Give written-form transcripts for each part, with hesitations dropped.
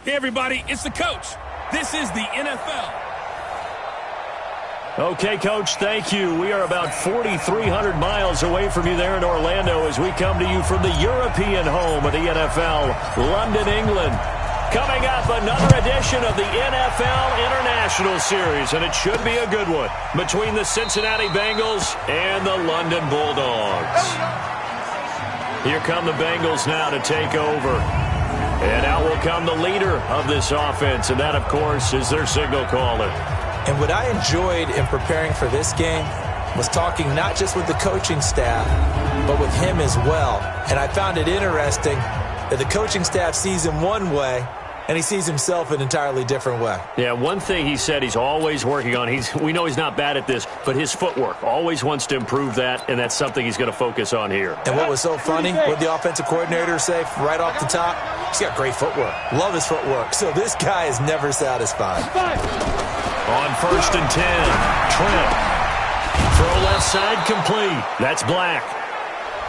Hey, everybody, it's the coach. This is the NFL. Okay, Coach, thank you. We are about 4,300 miles away from you there in Orlando as we come to you from the European home of the NFL, London, England. Coming up, another edition of the NFL International Series, and it should be a good one between the Cincinnati Bengals and the London Bulldogs. Here come the Bengals now to take over. And out will come the leader of this offense, and that, of course, is their signal caller. And what I enjoyed in preparing for this game was talking not just with the coaching staff, but with him as well. And I found it interesting that the coaching staff sees him one way, and he sees himself an entirely different way. Yeah, one thing he said he's always working on, we know he's not bad at this, but his footwork, always wants to improve that, and that's something he's going to focus on here. And what was so funny, what the offensive coordinator say right off the top, he's got great footwork. Love his footwork. So this guy is never satisfied. On 1st and 10, Trent. Throw left side complete. That's Black.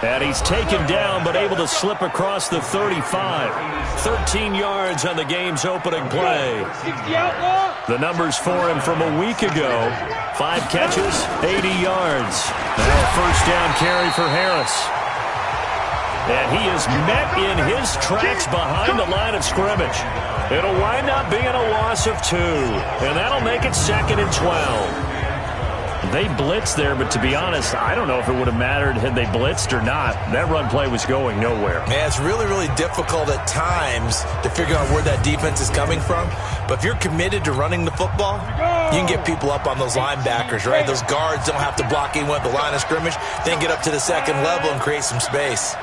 And he's taken down but able to slip across the 35. 13 yards on the game's opening play. The numbers for him from a week ago. 5 catches, 80 yards. Now a first down carry for Harris. And he is met in his tracks behind the line of scrimmage. It'll wind up being a loss of 2. And that'll make it 2nd and 12. They blitzed there, but to be honest, I don't know if it would have mattered had they blitzed or not. That run play was going nowhere. Yeah, it's really, really difficult at times to figure out where that defense is coming from. But if you're committed to running the football, you can get people up on those linebackers, right? Those guards don't have to block anyone at the line of scrimmage. Then get up to the second level and create some space.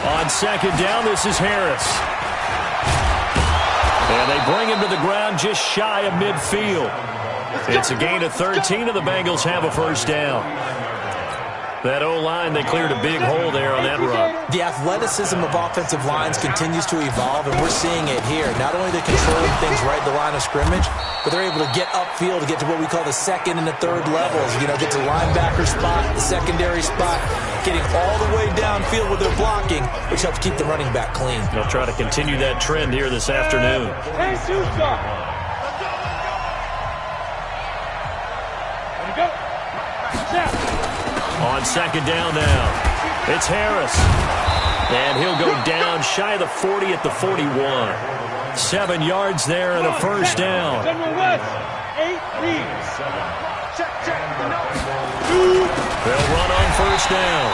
On 2nd down, this is Harris. And they bring him to the ground just shy of midfield. It's a gain of 13, and the Bengals have a first down. That O-line, they cleared a big hole there on that run. The athleticism of offensive lines continues to evolve, and we're seeing it here. Not only are they controlling things right at the line of scrimmage, but they're able to get upfield to get to what we call the second and the third levels. You know, get to the linebacker spot, the secondary spot, getting all the way downfield with their blocking, which helps keep the running back clean. They'll try to continue that trend here this afternoon. On 2nd down now, it's Harris. And he'll go down shy of the 40 at the 41. 7 yards there and a first down. They'll run on first down.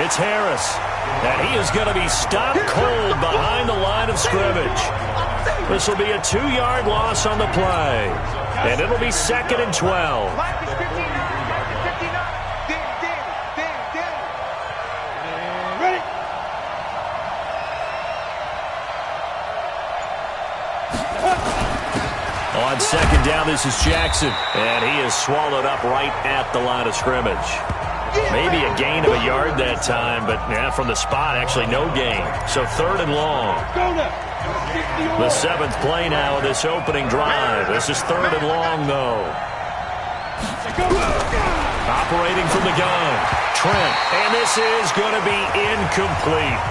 It's Harris. And he is going to be stopped cold behind the line of scrimmage. This will be a 2-yard loss on the play. And it'll be 2nd and 12. On 2nd down, this is Jackson. And he is swallowed up right at the line of scrimmage. Maybe a gain of a yard that time, but yeah, from the spot, actually no gain. So 3rd and long. The 7th play now of this opening drive. This is 3rd and long, though. Operating from the gun, Trent. And this is going to be incomplete.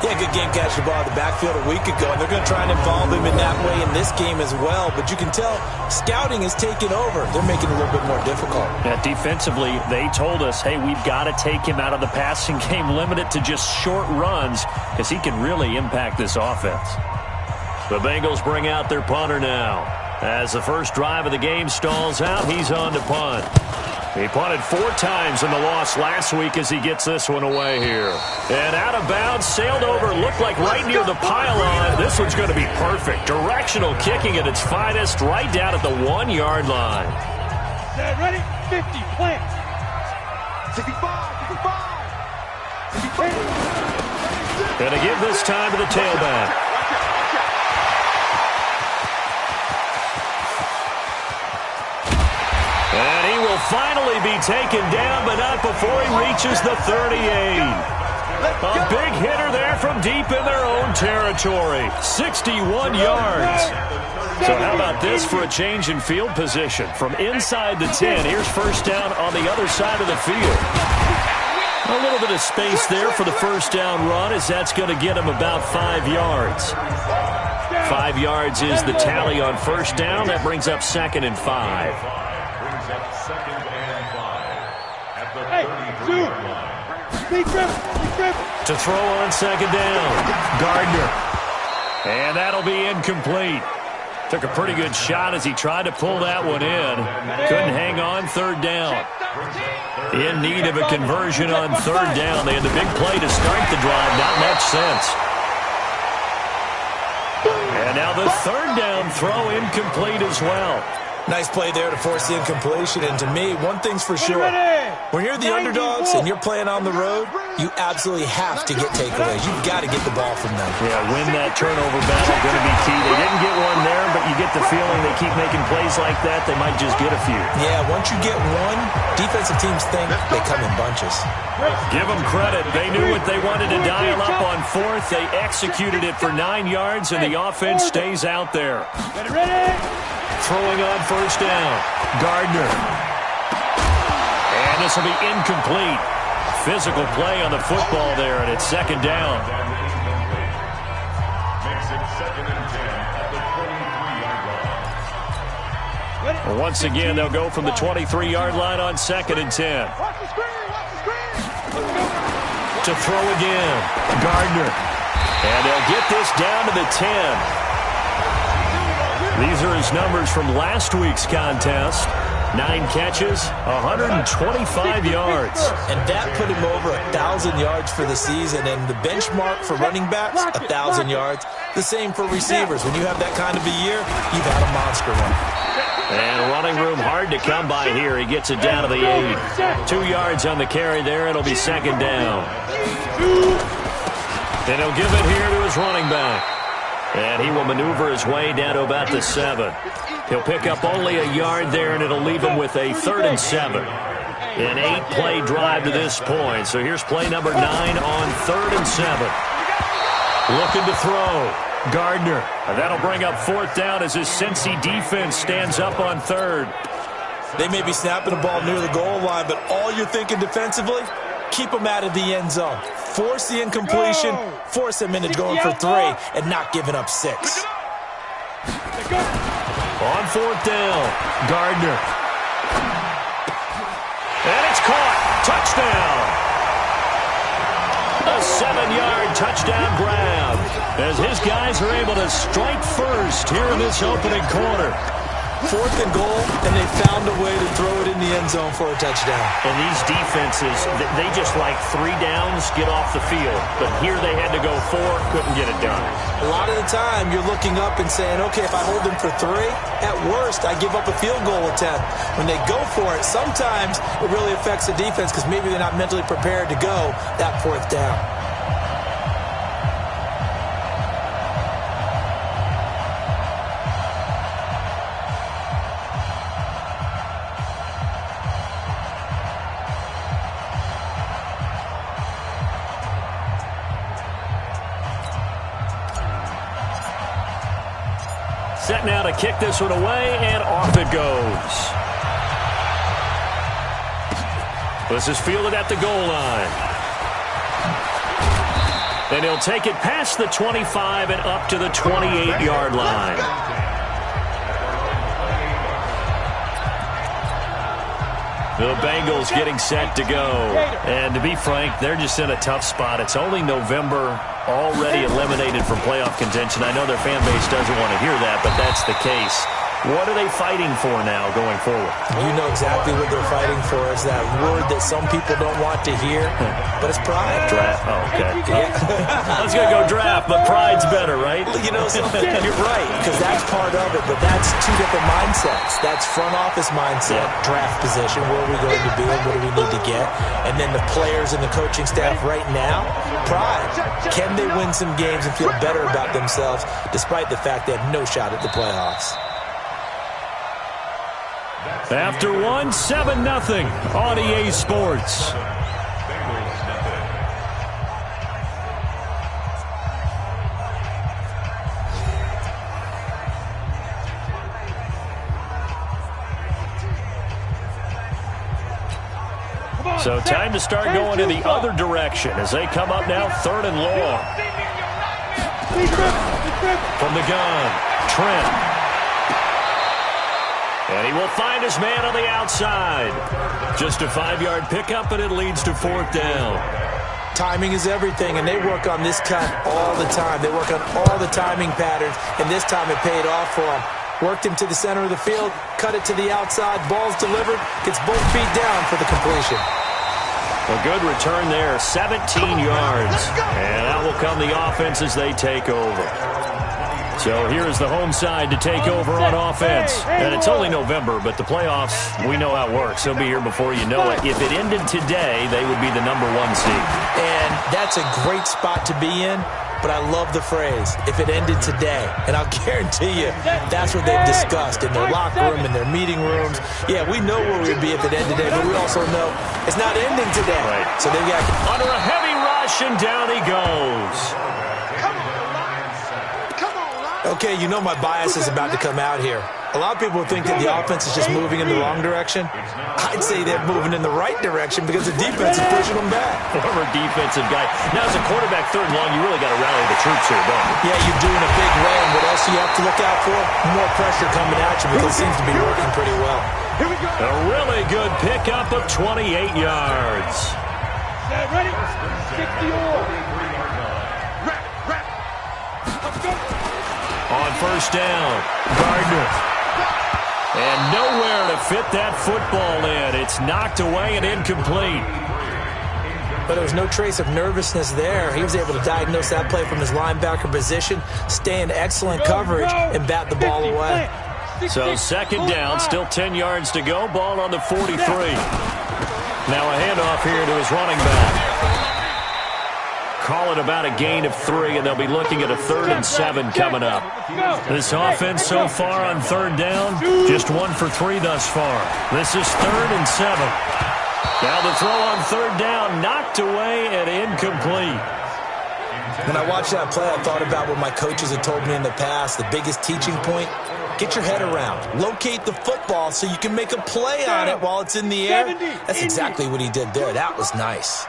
Yeah, good game catching the ball in the backfield a week ago, and they're going to try and involve him in that way in this game as well. But you can tell scouting is taking over. They're making it a little bit more difficult. Yeah, defensively, they told us, hey, we've got to take him out of the passing game, limit it to just short runs, because he can really impact this offense. The Bengals bring out their punter now. As the first drive of the game stalls out, he's on to punt. He punted 4 times in the loss last week as he gets this one away here. And out of bounds, sailed over, looked like right near the pylon. This one's going to be perfect. Directional kicking at its finest, right down at the 1-yard line. Ready? 50, plant. 65, 65. Going to give this time to the tailback. And he will finally be taken down, but not before he reaches the 38. A big hitter there from deep in their own territory, 61 yards. So how about this for a change in field position? From inside the 10, here's first down on the other side of the field. A little bit of space there for the first down run, as that's going to get him about 5 yards. 5 yards is the tally on first down. That brings up 2nd and 5. To throw on 2nd down, Gardner. And that'll be incomplete. Took a pretty good shot as he tried to pull that one in. Couldn't hang on 3rd down. In need of a conversion on 3rd down. They had the big play to start the drive. Not much sense. And now the 3rd down throw incomplete as well. Nice play there to force the incompletion. And to me, one thing's for sure. When you're the underdogs and you're playing on the road, you absolutely have to get takeaways. You've got to get the ball from them. Yeah, win that turnover battle, going to be key. They didn't get one there, but you get the feeling they keep making plays like that, they might just get a few. Yeah, once you get one, defensive teams think they come in bunches. Give them credit. They knew what they wanted to dial up on 4th. They executed it for 9 yards, and the offense stays out there. Throwing on first down, Gardner. And this will be incomplete. Physical play on the football there, and it's 2nd down. Well, once again, they'll go from the 23-yard line on 2nd and 10. To throw again, Gardner. And they'll get this down to the 10. These are his numbers from last week's contest. 9 catches, 125 yards. And that put him over 1,000 yards for the season. And the benchmark for running backs, 1,000 yards. The same for receivers. When you have that kind of a year, you've had a monster one. And running room hard to come by here. He gets it down to the 8. 2 yards on the carry there. It'll be 2nd down. And he'll give it here to his running back. And he will maneuver his way down to about the 7. He'll pick up only a yard there, and it'll leave him with a 3rd and 7. An 8-play drive to this point. So here's play number 9 on 3rd and 7. Looking to throw. Gardner. And that'll bring up 4th down as his Cincy defense stands up on 3rd. They may be snapping the ball near the goal line, but all you're thinking defensively, keep them out of the end zone. Force the incompletion, force them into going for 3, and not giving up 6. On 4th down, Gardner. And it's caught. Touchdown. A 7-yard touchdown grab as his guys are able to strike first here in this opening quarter. 4th and goal, and they found a way to throw it in the end zone for a touchdown. And these defenses, they just like 3 downs, get off the field. But here they had to go 4, couldn't get it done. A lot of the time, you're looking up and saying, okay, if I hold them for 3, at worst, I give up a field goal attempt. When they go for it, sometimes it really affects the defense because maybe they're not mentally prepared to go that 4th down. Set now to kick this one away, and off it goes. This is fielded at the goal line. And he'll take it past the 25 and up to the 28-yard line. The Bengals getting set to go. And to be frank, they're just in a tough spot. It's only November, already eliminated from playoff contention. I know their fan base doesn't want to hear that, but that's the case. What are they fighting for now going forward? You know exactly what they're fighting for. Is that word that some people don't want to hear, but it's pride. Draft. Oh, okay. Yeah. I was going to go draft, but pride's better, right? You know something? You're right, because that's part of it, but that's 2 different mindsets. That's front office mindset, draft position, where are we going to be and what do we need to get? And then the players and the coaching staff right now, pride. Can they win some games and feel better about themselves despite the fact they have no shot at the playoffs? After 7-0 on EA Sports. So time to start going in the other direction as they come up now 3rd and long. From the gun, Trent. And he will find his man on the outside. Just a 5-yard pickup, and it leads to 4th down. Timing is everything, and they work on this cut all the time. They work on all the timing patterns, and this time it paid off for them. Worked him to the center of the field, cut it to the outside, ball's delivered, gets both feet down for the completion. A good return there, 17 yards. And out will come the offense as they take over. So here's the home side to take over on offense. And it's only November, but the playoffs, we know how it works. They'll be here before you know it. If it ended today, they would be the #1 seed. And that's a great spot to be in, but I love the phrase, if it ended today. And I'll guarantee you, that's what they've discussed in their locker room, in their meeting rooms. Yeah, we know where we'd be if it ended today, but we also know it's not ending today. Right. So they've got... Under a heavy rush, and down he goes. Okay, you know my bias is about to come out here. A lot of people think that the offense is just moving in the wrong direction. I'd say they're moving in the right direction because the defense is pushing them back. Former defensive guy. Now, as a quarterback 3rd and long, you really got to rally the troops here, don't you? Yeah, you're doing a big run. What else do you have to look out for? More pressure coming at you because it seems to be working pretty well. Here we go. A really good pickup of 28 yards. Ready? 60 all. Wrap. Let's go. On 1st down, Gardner. And nowhere to fit that football in. It's knocked away and incomplete. But there was no trace of nervousness there. He was able to diagnose that play from his linebacker position, stay in excellent coverage, and bat the ball away. So 2nd down, still 10 yards to go. Ball on the 43. Now a handoff here to his running back. Call it about a gain of 3, and they'll be looking at a 3rd and 7 coming up. This offense so far on 3rd down, just 1 for 3 thus far. This is 3rd and 7. Now the throw on 3rd down, knocked away and incomplete. When I watched that play, I thought about what my coaches had told me in the past. The biggest teaching point, get your head around. Locate the football so you can make a play on it while it's in the air. That's exactly what he did there. That was nice.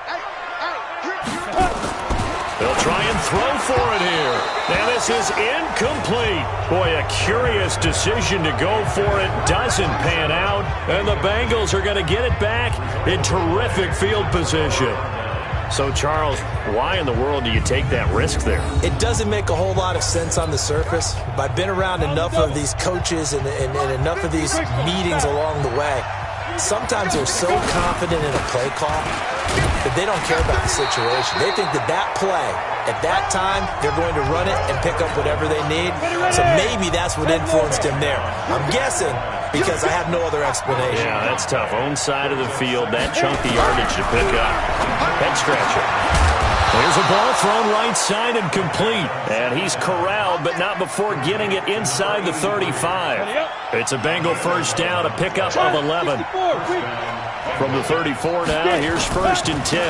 They'll try and throw for it here. And this is incomplete. Boy, a curious decision to go for it. Doesn't pan out. And the Bengals are going to get it back in terrific field position. So, Charles, why in the world do you take that risk there? It doesn't make a whole lot of sense on the surface. But I've been around enough of these coaches and enough of these meetings along the way. Sometimes they're so confident in a play call that they don't care about the situation. They think that play, at that time, they're going to run it and pick up whatever they need. So maybe that's what influenced him there. I'm guessing because I have no other explanation. Yeah, that's tough. Own side of the field, that chunky yardage to pick up. Head scratcher. There's a ball thrown right side and complete. And he's corralled, but not before getting it inside the 35. It's a Bengal 1st down, a pickup of 11. From the 34 now, here's 1st and 10.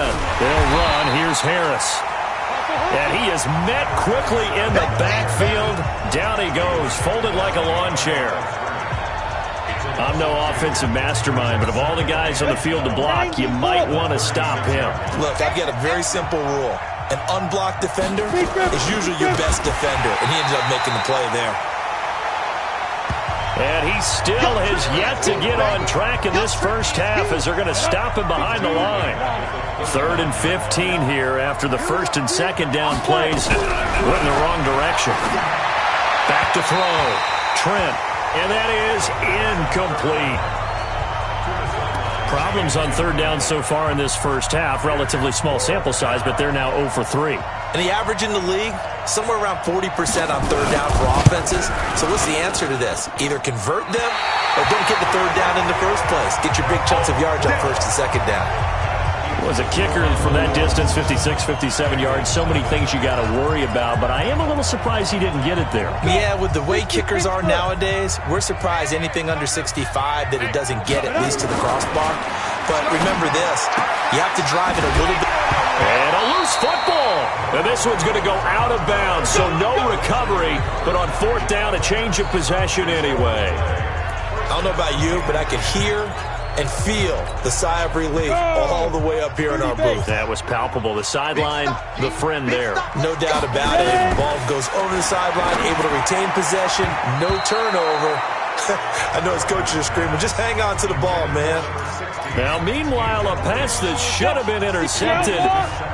They'll run. Here's Harris. And he is met quickly in the backfield. Down he goes, folded like a lawn chair. I'm no offensive mastermind, but of all the guys on the field to block, you might want to stop him. Look, I've got a very simple rule. An unblocked defender is usually your best defender, and he ended up making the play there. And he still has yet to get on track in this first half as they're going to stop him behind the line. 3rd and 15 here after the 1st and 2nd down plays went in the wrong direction. Back to throw. Trent. And that is incomplete. Problems on 3rd down so far in this first half. Relatively small sample size, but they're now 0 for 3. And the average in the league, somewhere around 40% on 3rd down for offenses. So what's the answer to this? Either convert them or don't get the 3rd down in the first place. Get your big chunks of yards on 1st and 2nd down. Was a kicker from that distance, 56, 57 yards. So many things you got to worry about, but I am a little surprised he didn't get it there. Yeah, with the way kickers are nowadays, we're surprised anything under 65 that it doesn't get at least to the crossbar. But remember this, you have to drive it a little bit. And a loose football. And this one's going to go out of bounds, so no recovery. But on 4th down, a change of possession anyway. I don't know about you, but I could hear and feel the sigh of relief all the way up here in our booth. That was palpable. The sideline, the friend there. No doubt about it. Ball goes over the sideline, able to retain possession, no turnover. I know his coaches are screaming, just hang on to the ball, man. Now, meanwhile, a pass that should have been intercepted,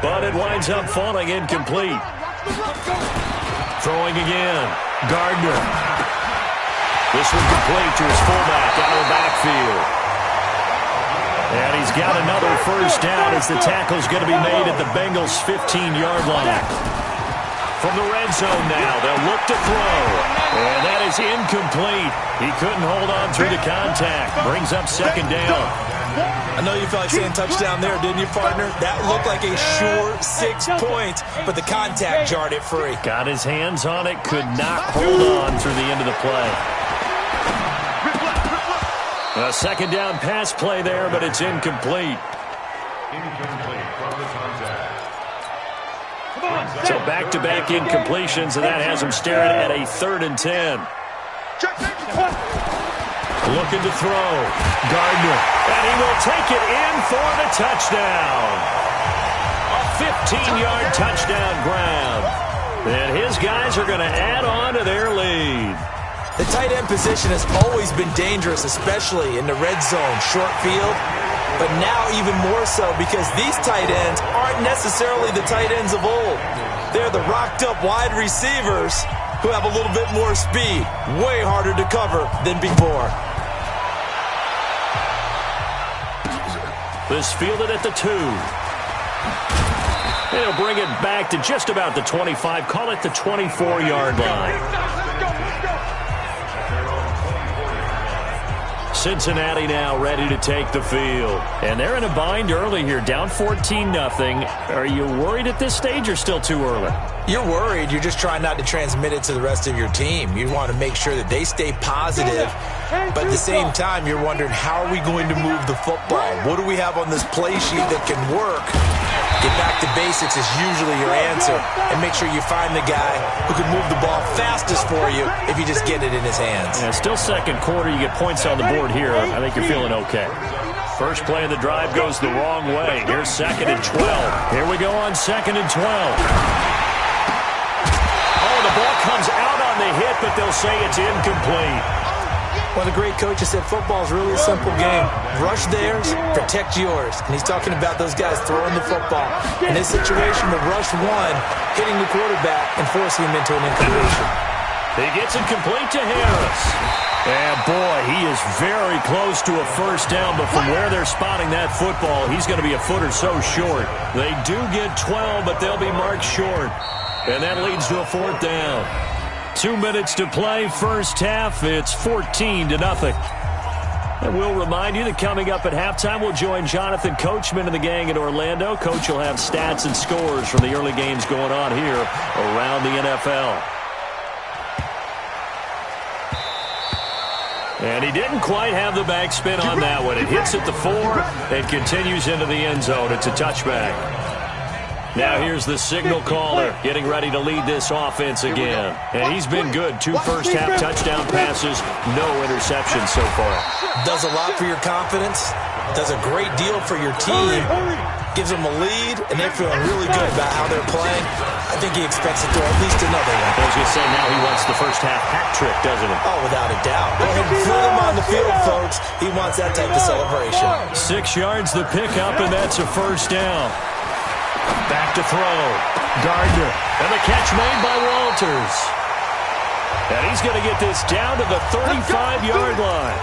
but it winds up falling incomplete. Throwing again. Gardner. This one complete to his fullback out of the backfield. And he's got another first down as the tackle's going to be made at the Bengals' 15-yard line. From the red zone now, they'll look to throw. And that is incomplete. He couldn't hold on through the contact. Brings up second down. I know you felt like saying touchdown there, didn't you, partner? That looked like a sure 6 points, but the contact jarred it free. Got his hands on it, could not hold on through the end of the play. A second down pass play there, but it's incomplete. So back-to-back incompletions, and that has him staring at a 3rd and 10. Looking to throw. Gardner. And he will take it in for the touchdown. A 15-yard touchdown grab. And his guys are going to add on to their lead. The tight end position has always been dangerous, especially in the red zone, short field. But now even more so because these tight ends aren't necessarily the tight ends of old. They're the rocked-up wide receivers who have a little bit more speed. Way harder to cover than before. This fielded at the 2. They'll bring it back to just about the 25. Call it the 24-yard line. Cincinnati now ready to take the field. And they're in a bind early here, down 14-0. Are you worried at this stage or still too early? You're worried. You're just trying not to transmit it to the rest of your team. You want to make sure that they stay positive. But at the same time, you're wondering, how are we going to move the football? What do we have on this play sheet that can work? Get back to basics is usually your answer. And make sure you find the guy who can move the ball fastest for you if you just get it in his hands. Yeah, still second quarter. You get points on the board here. I think you're feeling okay. First play of the drive goes the wrong way. Here's 2nd and 12. Here we go on 2nd and 12. The ball comes out on the hit, but they'll say it's incomplete. One of the great coaches said football is really a simple game. Rush theirs, protect yours. And he's talking about those guys throwing the football. In this situation, with rush 1, hitting the quarterback and forcing him into an incompletion. He gets it complete to Harris. And boy, he is very close to a first down, but from where they're spotting that football, he's going to be a foot or so short. They do get 12, but they'll be marked short. And that leads to a 4th down. 2 minutes to play, first half. It's 14-0. And we'll remind you that coming up at halftime, we'll join Jonathan Coachman and the gang in Orlando. Coach will have stats and scores from the early games going on here around the NFL. And he didn't quite have the backspin on that one. It hits at the 4 and continues into the end zone. It's a touchback. Now here's the signal caller getting ready to lead this offense again. And he's been good. 2 first-half touchdown passes, no interceptions so far. Does a lot for your confidence. Does a great deal for your team. Gives them a lead, and they're feeling really good about how they're playing. I think he expects to throw at least another one. I was going to say, now he wants the first-half hat trick, doesn't he? Oh, without a doubt. Go ahead and throw him on the field, folks. He wants that type of celebration. 6 yards the pickup, and that's a first down. Back to throw. Gardner. And the catch made by Walters. And he's going to get this down to the 35-yard line.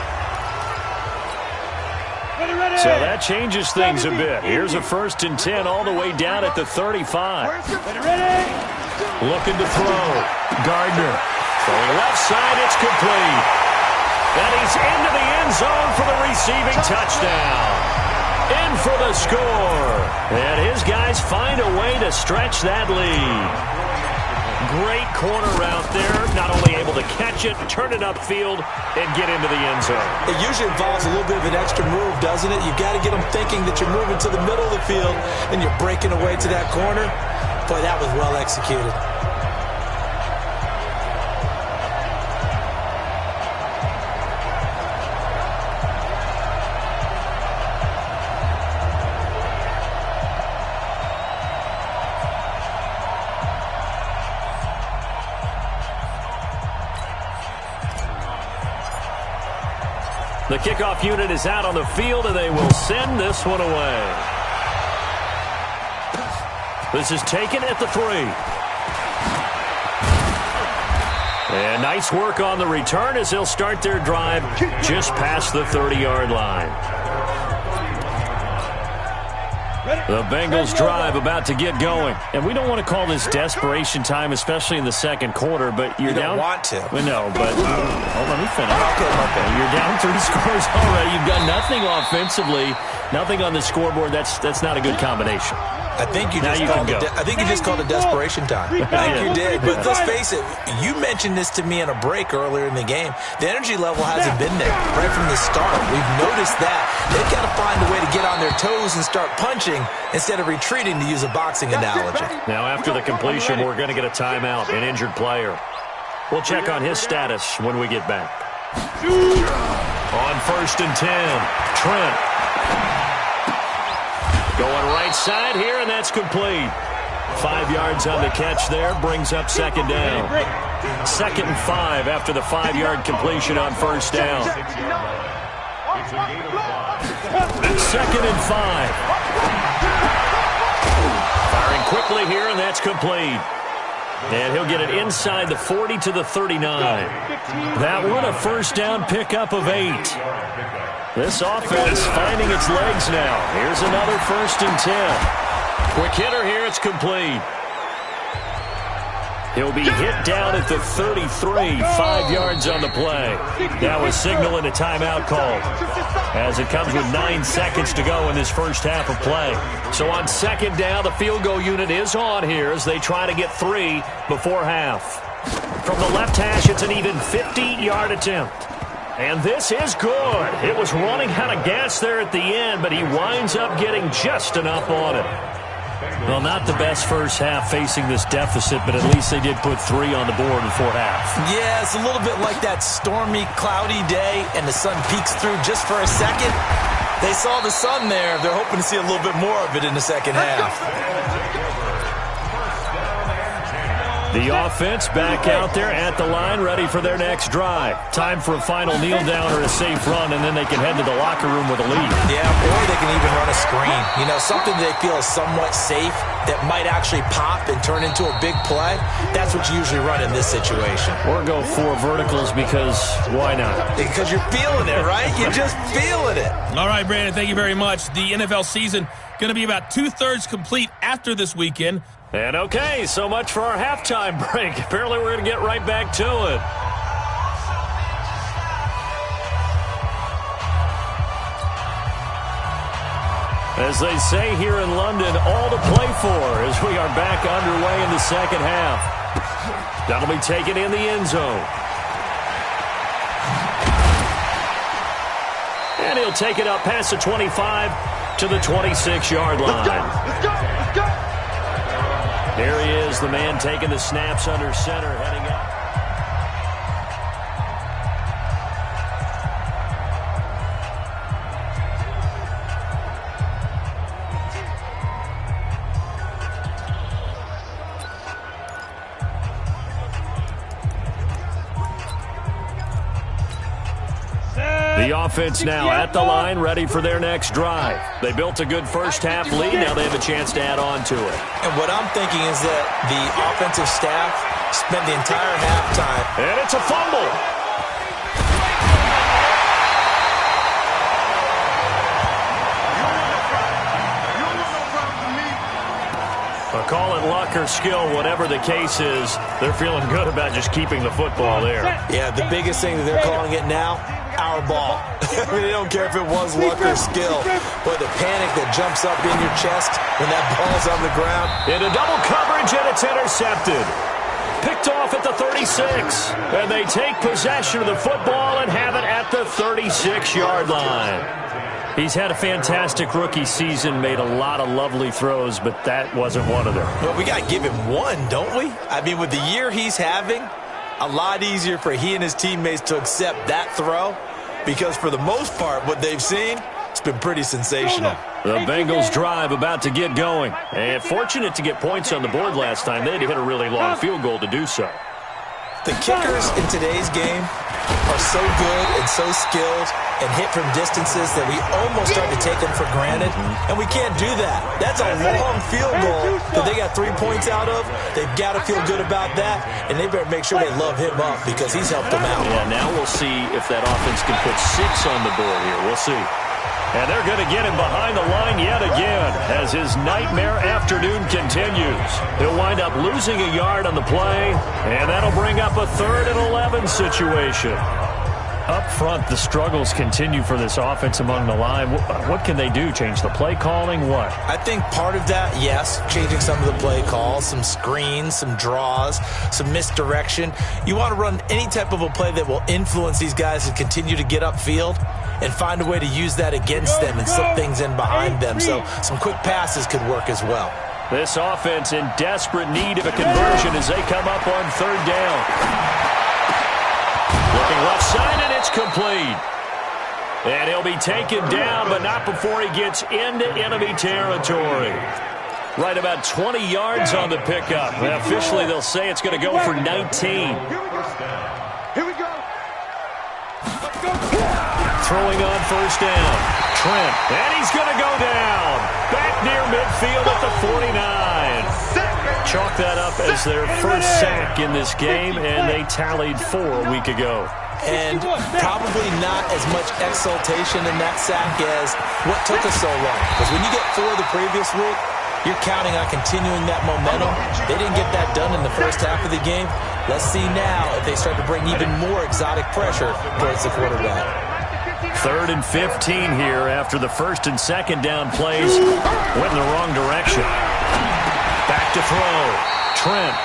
So that changes things a bit. Here's a 1st and 10 all the way down at the 35. Looking to throw. Gardner. From the left side, it's complete. And he's into the end zone for the receiving touchdown. In for the score. And his guys find a way to stretch that lead. Great corner route there. Not only able to catch it, turn it upfield, and get into the end zone. It usually involves a little bit of an extra move, doesn't it? You've got to get them thinking that you're moving to the middle of the field and you're breaking away to that corner. Boy, that was well executed. The kickoff unit is out on the field, and they will send this one away. This is taken at the 3. And nice work on the return as they'll start their drive just past the 30-yard line. The Bengals drive about to get going. And we don't want to call this desperation time, especially in the second quarter, but you're down. You don't want to. No, but let me finish. Okay. You're down 3 scores already. You've got nothing offensively, nothing on the scoreboard. That's not a good combination. I think you just called it desperation time. I think you did. But let's face it, you mentioned this to me in a break earlier in the game. The energy level hasn't been there right from the start. We've noticed that. They've got to find a way to get on their toes and start punching instead of retreating, to use a boxing analogy. Now, after the completion, we're going to get a timeout, an injured player. We'll check on his status when we get back. On 1st and 10, Trent. Going right side here, and that's complete. 5 yards on the catch there, brings up 2nd down. 2nd and 5 after the 5-yard completion on 1st down. 2nd and 5. Firing quickly here, and that's complete. And he'll get it inside the 40 to the 39. That one a 1st down pickup of 8. This offense finding its legs now. Here's another 1st and 10. Quick hitter here, it's complete. He'll be hit down at the 33, 5 yards on the play. That was signaling a timeout call, as it comes with 9 seconds to go in this first half of play. So on 2nd down, the field goal unit is on here as they try to get 3 before half. From the left hash, it's an even 50-yard attempt. And this is good. It was running out of gas there at the end, but he winds up getting just enough on it. Well, not the best first half facing this deficit, but at least they did put 3 on the board before half. Yeah, it's a little bit like that stormy, cloudy day, and the sun peeks through just for a second. They saw the sun there. They're hoping to see a little bit more of it in the second half. The offense back out there at the line, ready for their next drive. Time for a final kneel down or a safe run, and then they can head to the locker room with a lead. Yeah, or they can even run a screen. You know, something they feel is somewhat safe that might actually pop and turn into a big play. That's what you usually run in this situation. Or go 4 verticals, because why not? Because you're feeling it, right? You're just feeling it. All right, Brandon, thank you very much. The NFL season going to be about 2/3 complete after this weekend. And okay, so much for our halftime break. Apparently we're going to get right back to it. As they say here in London, all to play for as we are back underway in the second half. That'll be taken in the end zone. And he'll take it up past the 25 to the 26-yard line. Let's go! There he is, the man taking the snaps under center, heading up. The offense now at the line, ready for their next drive. They built a good first half lead. Now they have a chance to add on to it. And what I'm thinking is that the offensive staff spent the entire halftime. And it's a fumble. Call it luck or skill, whatever the case is, they're feeling good about just keeping the football there. Yeah, the biggest thing that they're calling it now, our ball. I mean, they don't care if it was luck or skill, but the panic that jumps up in your chest when that ball's on the ground. Into double coverage, and it's intercepted. Picked off at the 36, and they take possession of the football and have it at the 36-yard line. He's had a fantastic rookie season, made a lot of lovely throws, but that wasn't one of them. Well, we got to give him one, don't we? I mean, with the year he's having, a lot easier for he and his teammates to accept that throw, because for the most part, what they've seen, it's been pretty sensational. The Bengals drive about to get going. And fortunate to get points on the board last time. They had to hit a really long field goal to do so. The kickers in today's game are so good and so skilled and hit from distances that we almost start to take them for granted, and we can't do that. That's a long field goal that they got 3 points out of. They've got to feel good about that, and they better make sure they love him up because he's helped them out. Yeah, now we'll see if that offense can put 6 on the board here. We'll see. And they're going to get him behind the line yet again as his nightmare afternoon continues. He'll wind up losing a yard on the play, and that'll bring up a 3rd and 11 situation. Up front, the struggles continue for this offense among the line. What can they do? Change the play calling? What? I think part of that, yes, changing some of the play calls, some screens, some draws, some misdirection. You want to run any type of a play that will influence these guys and continue to get upfield and find a way to use that against them and slip things in behind them. So some quick passes could work as well. This offense in desperate need of a conversion as they come up on 3rd down. Looking left side, and it's complete. And he'll be taken down, but not before he gets into enemy territory. Right about 20 yards on the pickup. And officially, they'll say it's going to go for 19. Here we go. Throwing on 1st down. Trent, and he's going to go down. Back near midfield at the 49. Chalk that up as their first sack in this game, and they tallied 4 a week ago. And probably not as much exultation in that sack as what took us so long. Because when you get 4 the previous week, you're counting on continuing that momentum. They didn't get that done in the first half of the game. Let's see now if they start to bring even more exotic pressure towards the quarterback. 3rd and 15 here after the 1st and 2nd down plays went in the wrong direction. Back to throw. Trent.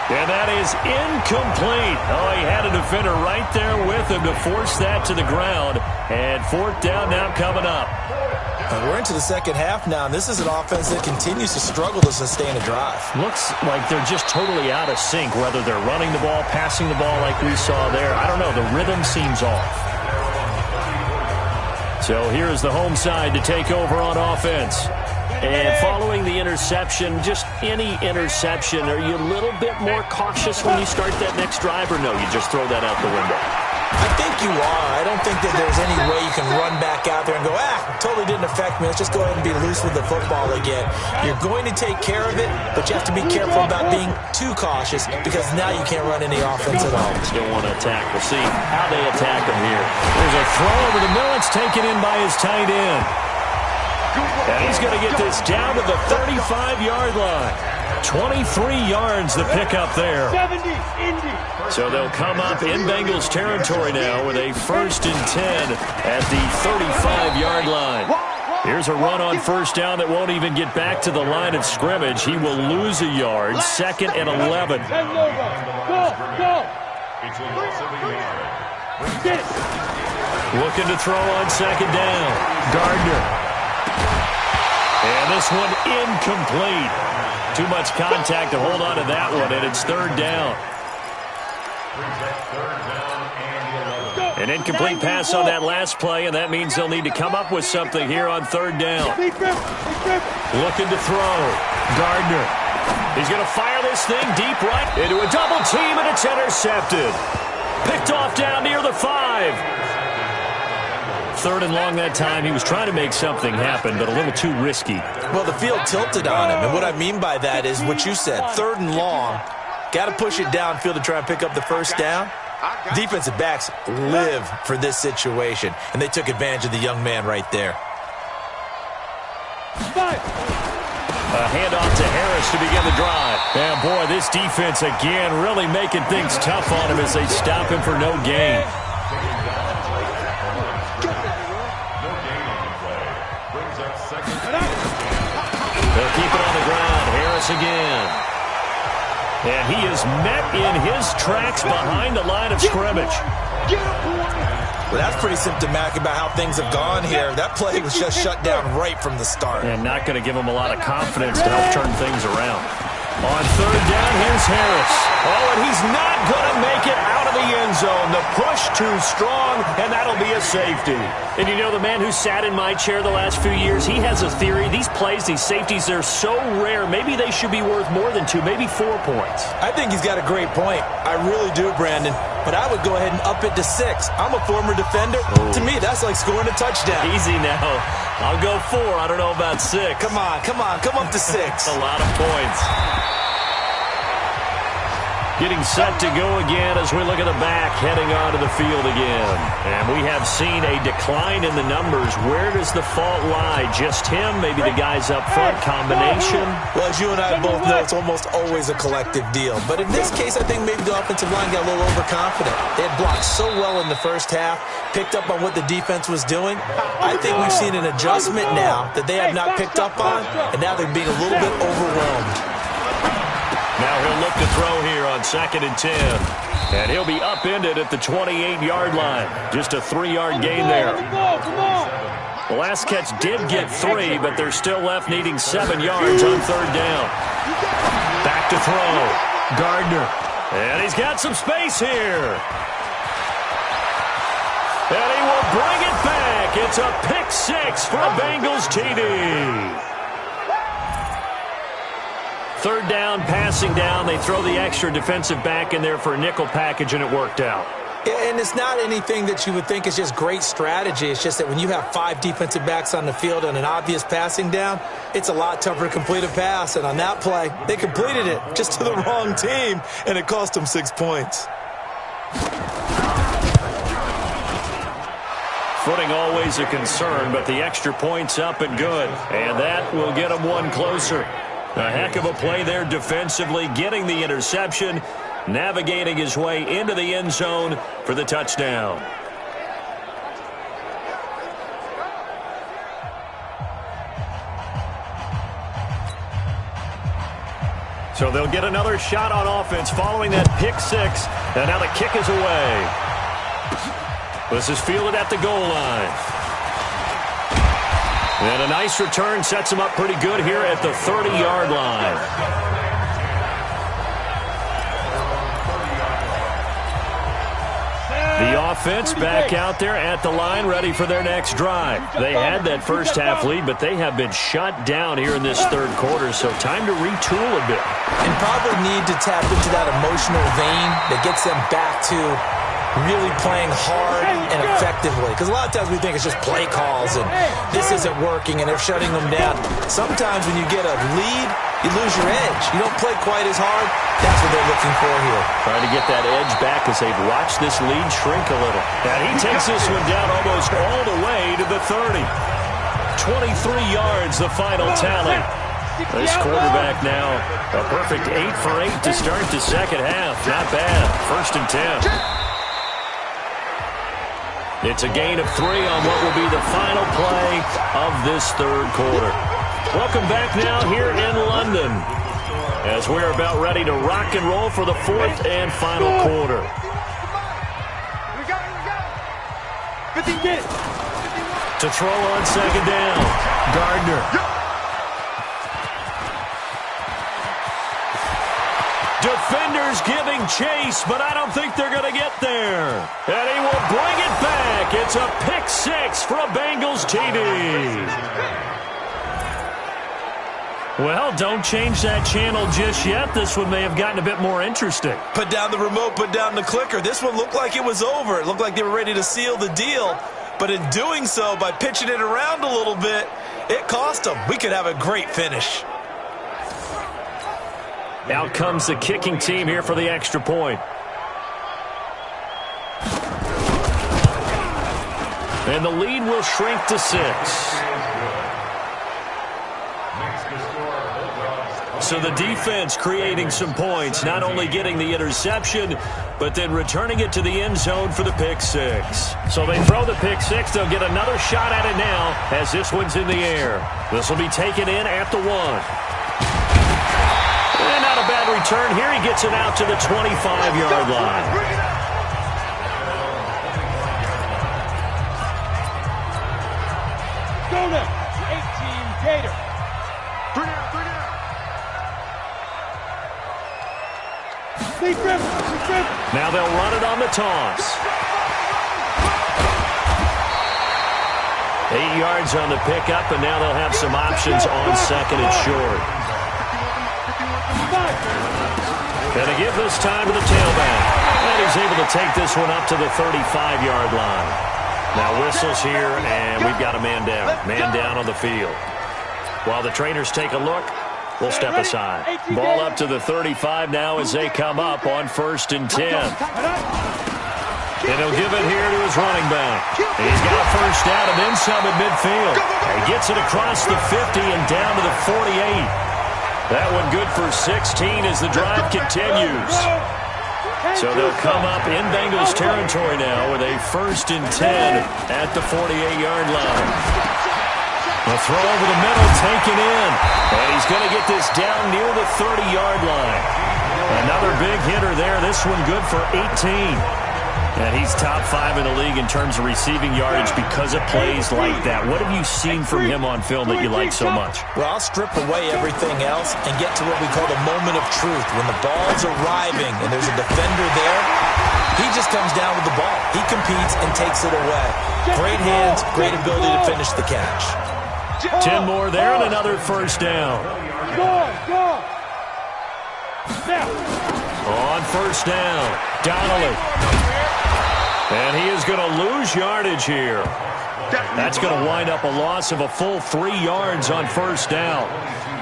And that is incomplete. Oh, he had a defender right there with him to force that to the ground. And 4th down now coming up. We're into the second half now, and this is an offense that continues to struggle to sustain a drive. Looks like they're just totally out of sync, whether they're running the ball, passing the ball like we saw there. I don't know. The rhythm seems off. So here's the home side to take over on offense. And following the interception, just any interception, are you a little bit more cautious when you start that next drive, or no, you just throw that out the window? I think you are. I don't think that there's any way you can run back out there and go, totally didn't affect me. Let's just go ahead and be loose with the football again. You're going to take care of it, but you have to be careful about being too cautious because now you can't run any offense at all. Still want to attack. We'll see how they attack him here. There's a throw over the middle. It's taken in by his tight end. And he's going to get this down to the 35-yard line. 23 yards the pickup there. So they'll come up in Bengals territory now with a 1st and 10 at the 35-yard line. Here's a run on 1st down that won't even get back to the line of scrimmage. He will lose a yard. 2nd and 11. Looking to throw on 2nd down. Gardner. And this one incomplete. Too much contact to hold on to that one, and it's 3rd down. An incomplete pass on that last play, and that means they'll need to come up with something here on 3rd down. Looking to throw. Gardner. He's going to fire this thing deep right into a double team, and it's intercepted. Picked off down near the 5. 3rd and long that time. He was trying to make something happen, but a little too risky. Well, the field tilted on him, and what I mean by that is what you said. 3rd and long, got to push it downfield to try and pick up the 1st down. Defensive backs live for this situation, and they took advantage of the young man right there. A handoff to Harris to begin the drive. And boy, this defense again really making things tough on him as they stop him for no gain. They'll keep it on the ground. Harris again. And he is met in his tracks behind the line of scrimmage. Well, that's pretty symptomatic about how things have gone here. That play was just shut down right from the start. And not going to give him a lot of confidence to help turn things around. On 3rd down, here's Harris. Oh, and he's not going to make it out of the end zone. The pushed too strong, and that'll be a safety. And you know, the man who sat in my chair the last few years, he has a theory. These plays, these safeties, they're so rare. Maybe they should be worth more than 2, maybe 4 points. I think he's got a great point. I really do, Brandon. But I would go ahead and up it to 6. I'm a former defender. Oh. To me, that's like scoring a touchdown. Easy now. I'll go 4. I don't know about 6. Come on. Come up to 6. A lot of points. Getting set to go again as we look at the back, heading onto the field again. And we have seen a decline in the numbers. Where does the fault lie? Just him? Maybe the guys up front? Combination? Well, as you and I both know, it's almost always a collective deal. But in this case, I think maybe the offensive line got a little overconfident. They had blocked so well in the first half, picked up on what the defense was doing. I think we've seen an adjustment now that they have not picked up on, and now they're being a little bit overwhelmed. Now he'll look to throw here on 2nd and 10. And he'll be upended at the 28-yard line. Just a 3-yard gain there. The last catch did get 3, but they're still left needing 7 yards on 3rd down. Back to throw. Gardner. And he's got some space here. And he will bring it back. It's a pick 6 for a Bengals TD. 3rd down, passing down. They throw the extra defensive back in there for a nickel package, and it worked out. And it's not anything that you would think is just great strategy. It's just that when you have 5 defensive backs on the field on an obvious passing down, it's a lot tougher to complete a pass. And on that play, they completed it just to the wrong team, and it cost them 6 points. Footing always a concern, but the extra point's up and good. And that will get them one closer. A heck of a play there defensively, getting the interception, navigating his way into the end zone for the touchdown. So they'll get another shot on offense following that pick 6, and now the kick is away. This is fielded at the goal line. And a nice return sets him up pretty good here at the 30-yard line. The offense back out there at the line, ready for their next drive. They had that first half lead, but they have been shut down here in this 3rd quarter, so time to retool a bit. And probably need to tap into that emotional vein that gets them back to really playing hard and effectively. Because a lot of times we think it's just play calls and this isn't working and they're shutting them down. Sometimes when you get a lead, you lose your edge. You don't play quite as hard. That's what they're looking for here. Trying to get that edge back as they've watched this lead shrink a little. And he takes this one down almost all the way to the 30. 23 yards, the final tally. This quarterback now, a perfect 8 for 8 to start the second half. Not bad. 1st and 10. It's a gain of 3 on what will be the final play of this 3rd quarter. Welcome back now here in London as we're about ready to rock and roll for the 4th and final quarter. To throw on 2nd down, Gardner. Defenders giving chase, but I don't think they're going to get there. And he will bring it back. It's a pick 6 for a Bengals TD. Well, don't change that channel just yet. This one may have gotten a bit more interesting. Put down the remote, put down the clicker. This one looked like it was over. It looked like they were ready to seal the deal. But in doing so, by pitching it around a little bit, it cost them. We could have a great finish. Out comes the kicking team here for the extra point. And the lead will shrink to 6. So the defense creating some points, not only getting the interception, but then returning it to the end zone for the pick 6. So they throw the pick 6. They'll get another shot at it now as this one's in the air. This will be taken in at the 1. And not a bad return here. He gets it out to the 25-yard line. Go now, 18 Gator. 3 down. Now they'll run it on the toss. 8 yards on the pickup, and now they'll have some options on second and short. Going to give this time to the tailback. And he's able to take this one up to the 35-yard line. Now whistles here, and we've got a man down. Man down on the field. While the trainers take a look, we'll step aside. Ball up to the 35 now as they come up on 1st and 10. And he'll give it here to his running back. And he's got a first down and then some at midfield. He gets it across the 50 and down to the 48. That one good for 16 as the drive continues. So they'll come up in Bengals territory now with a 1st and 10 at the 48-yard line. A throw over the middle, taken in. And he's going to get this down near the 30-yard line. Another big hitter there. This one good for 18. And he's top 5 in the league in terms of receiving yardage because of plays like that. What have you seen from him on film that you like so much? Well, I'll strip away everything else and get to what we call the moment of truth. When the ball's arriving and there's a defender there, he just comes down with the ball. He competes and takes it away. Great hands, great ability to finish the catch. 10 more there and another first down. On first down, Donnelly. And he is going to lose yardage here. That's going to wind up a loss of a full 3 yards on first down.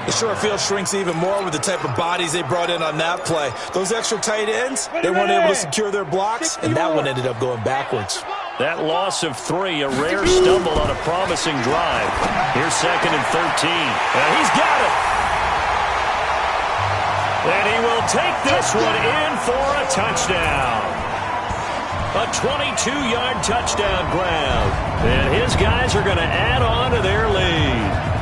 The short field shrinks even more with the type of bodies they brought in on that play. Those extra tight ends, they weren't able to secure their blocks, and that one ended up going backwards. That loss of 3, a rare stumble on a promising drive. Here's 2nd and 13. And he's got it. And he will take this one in for a touchdown. A 22-yard touchdown grab. And his guys are going to add on to their lead.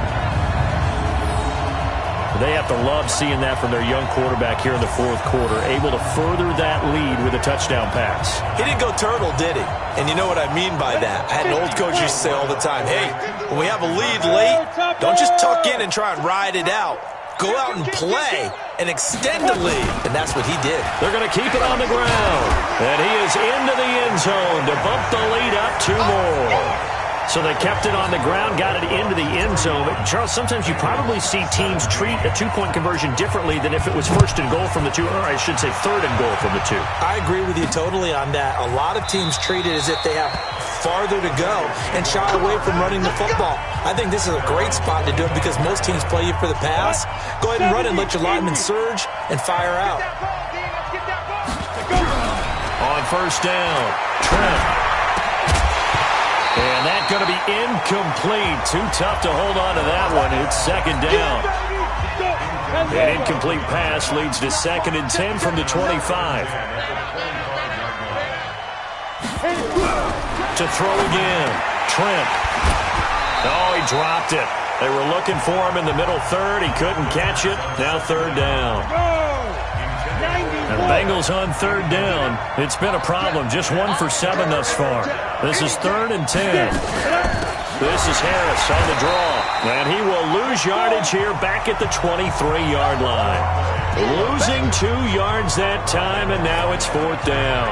They have to love seeing that from their young quarterback here in the 4th quarter, able to further that lead with a touchdown pass. He didn't go turtle, did he? And you know what I mean by that. I had an old coach used to say all the time, hey, when we have a lead late, don't just tuck in and try and ride it out. Go out and play and extend the lead. And that's what he did. They're going to keep it on the ground. And he is into the end zone to bump the lead up 2 more. So they kept it on the ground, got it into the end zone. But Charles, sometimes you probably see teams treat a 2-point conversion differently than if it was 1st and goal from the 2, or I should say 3rd and goal from the 2. I agree with you totally on that. A lot of teams treat it as if they have farther to go and shy away from running the football. I think this is a great spot to do it because most teams play you for the pass. Go ahead and run it, let your linemen surge, and fire out. On first down, Trent. And that's going to be incomplete. Too tough to hold on to that one. It's 2nd down. An incomplete pass leads to 2nd and 10 from the 25. To throw again, Trent. Oh, he dropped it. They were looking for him in the middle 3rd. He couldn't catch it. Now 3rd down. And the Bengals on 3rd down. It's been a problem. Just 1 for 7 thus far. This is 3rd and 10. This is Harris on the draw. And he will lose yardage here back at the 23-yard line. Losing 2 yards that time, and now it's 4th down.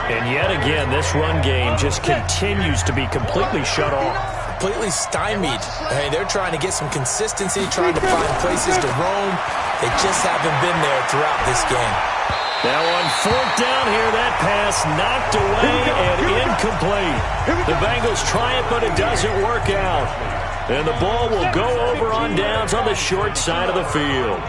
And yet again, this run game just continues to be completely shut off. Completely stymied. I mean, they're trying to get some consistency, trying to find places to roam. They just haven't been there throughout this game. Now on 4th down here, that pass knocked away and incomplete. The Bengals try it, but it doesn't work out. And the ball will go over on downs on the short side of the field.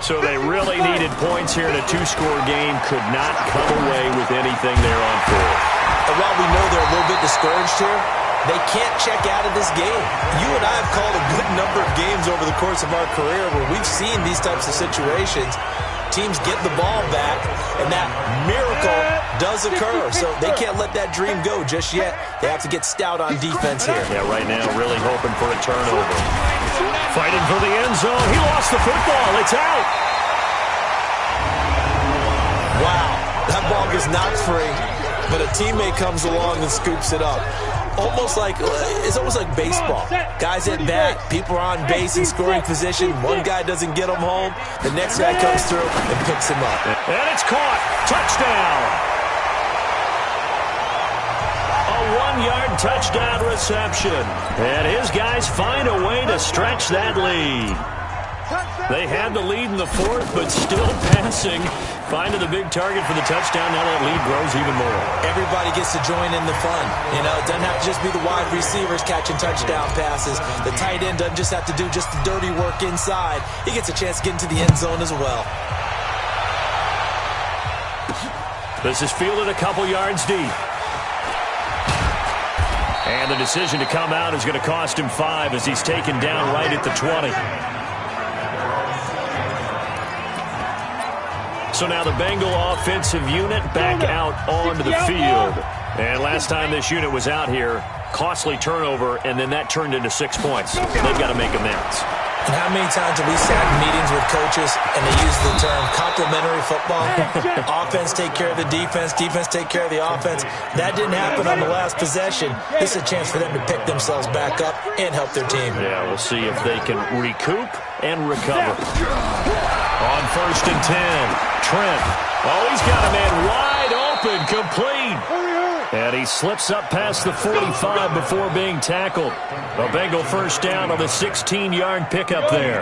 So they really needed points here in a 2-score game. Could not come away with anything there on 4th. And while we know they're a little bit discouraged here, they can't check out of this game. You and I have called a good number of games over the course of our career where we've seen these types of situations. Teams get the ball back, and that miracle does occur. So they can't let that dream go just yet. They have to get stout on defense here. Yeah, right now really hoping for a turnover. Fighting for the end zone. He lost the football. It's out. Wow, that ball was knocked free. but a teammate comes along and scoops it up. It's almost like baseball. Guys at bat, people are on base in scoring position. One guy doesn't get them home. The next guy comes through and picks him up. And it's caught. Touchdown. A 1-yard touchdown reception. And his guys find a way to stretch that lead. They had the lead in the fourth, but still passing. Finding the big target for the touchdown. Now that lead grows even more. Everybody gets to join in the fun. You know, it doesn't have to just be the wide receivers catching touchdown passes. The tight end doesn't just have to do just the dirty work inside. He gets a chance to get into the end zone as well. This is fielded a couple yards deep. And the decision to come out is going to cost him 5 as he's taken down right at the 20. So now the Bengal offensive unit back out onto the field. And last time this unit was out here, costly turnover, and then that turned into 6 points. They've got to make amends. And how many times have we sat in meetings with coaches and they use the term complementary football? Offense take care of the defense, defense take care of the offense. That didn't happen on the last possession. This is a chance for them to pick themselves back up and help their team. Yeah, we'll see if they can recoup and recover. On 1st and 10, Trent. Oh, he's got a man wide open, complete. And he slips up past the 45 before being tackled. A Bengal first down on the 16-yard pickup there.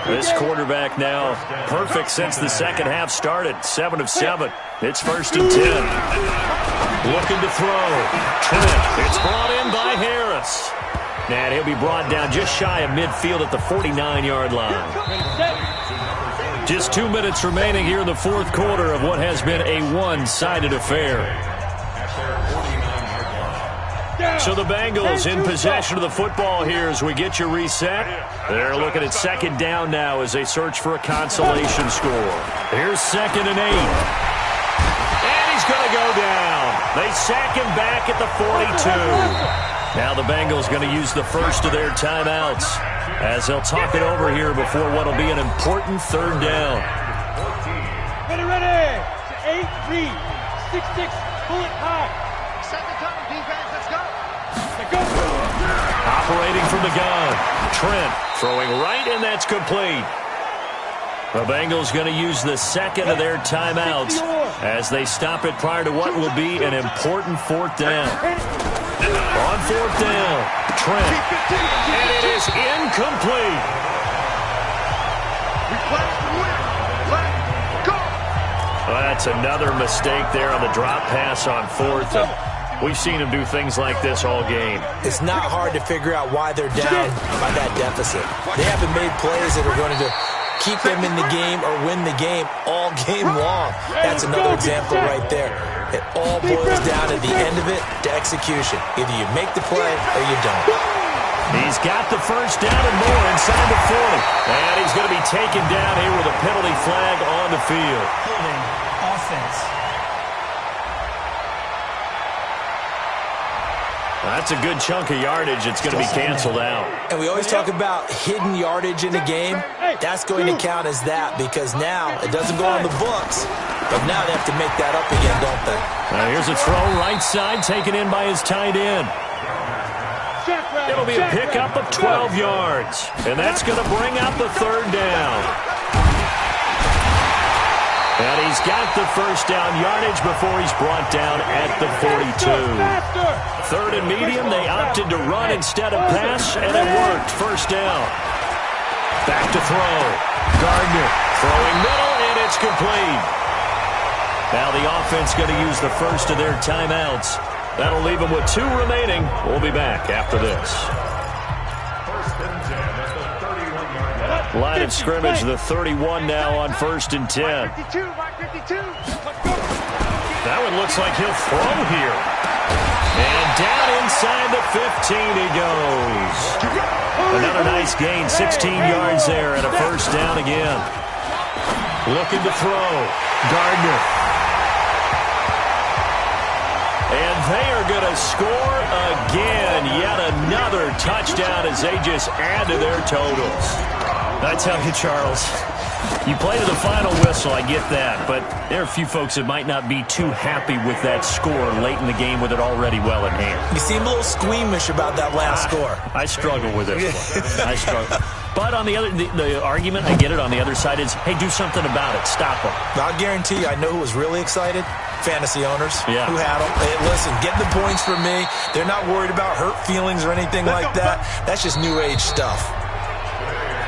This quarterback now perfect since the second half started. 7 of 7. It's 1st and 10. Looking to throw. Trent. It's brought in by Harris. And he'll be brought down just shy of midfield at the 49-yard line. Just 2 minutes remaining here in the fourth quarter of what has been a one-sided affair. So the Bengals in possession of the football here as we get you reset. They're looking at 2nd down now as they search for a consolation score. Here's 2nd and 8. And he's going to go down. They sack him back at the 42. Now the Bengals going to use the first of their timeouts as they'll talk it over here before what will be an important 3rd down. Ready. 8-3. 6-6. Pull it high. Set the cover, defense. Let's go. Operating from the gun. Trent throwing right, and that's complete. The Bengals going to use the 2nd of their timeouts as they stop it prior to what will be an important 4th down. On 4th down, Trent. And it is incomplete. Well, that's another mistake there on the drop pass on 4th. And we've seen him do things like this all game. It's not hard to figure out why they're down by that deficit. They haven't made plays that are going to keep them in the game or win the game all game long. That's another example right there. It all boils down at the end of it to execution. Either you make the play or you don't. He's got the first down and more inside the 40. And he's going to be taken down here with a penalty flag on the field. Holding offense. That's a good chunk of yardage. It's going to be canceled out. And we always talk about hidden yardage in the game. That's going to count as that because now it doesn't go on the books, but now they have to make that up again, don't they? Here's a throw right side taken in by his tight end. It'll be a pickup of 12 yards, and that's going to bring up the 3rd down. And he's got the first down yardage before he's brought down at the 42. 3rd and medium, they opted to run instead of pass, and it worked. First down. Back to throw. Gardner throwing middle, and it's complete. Now the offense going to use the first of their timeouts. That'll leave them with 2 remaining. We'll be back after this. Line of scrimmage, the 31 now on 1st and 10. That one looks like he'll throw here. And down inside the 15 he goes. Another nice gain, 16 yards there and a first down again. Looking to throw. Gardner. And they are going to score again. Yet another touchdown as they just add to their totals. I tell you, Charles, You play to the final whistle, I get that, but there are a few folks that might not be too happy with that score late in the game with it already well in hand. You seem a little squeamish about that last score. I struggle with this one. I struggle. But on the other, the argument, I get it, on the other side is, hey, do something about it. Stop them. I'll guarantee you, I know who was really excited. Fantasy owners who had them. Hey, listen, get the points for me. They're not worried about hurt feelings or anything like that. That's just new age stuff.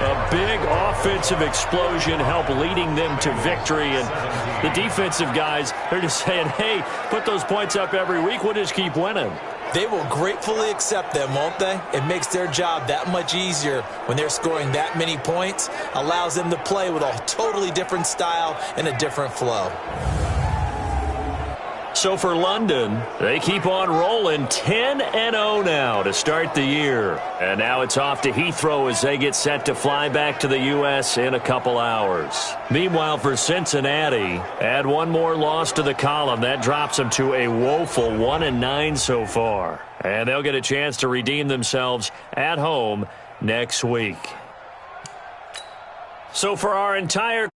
A big offensive explosion helped leading them to victory. And the defensive guys, they're just saying, hey, put those points up every week. We'll just keep winning. They will gratefully accept them, won't they? It makes their job that much easier when they're scoring that many points. Allows them to play with a totally different style and a different flow. So for London, they keep on rolling 10-0 now to start the year. And now it's off to Heathrow as they get set to fly back to the U.S. in a couple hours. Meanwhile, for Cincinnati, add one more loss to the column. That drops them to a woeful 1-9 so far. And they'll get a chance to redeem themselves at home next week. So for our entire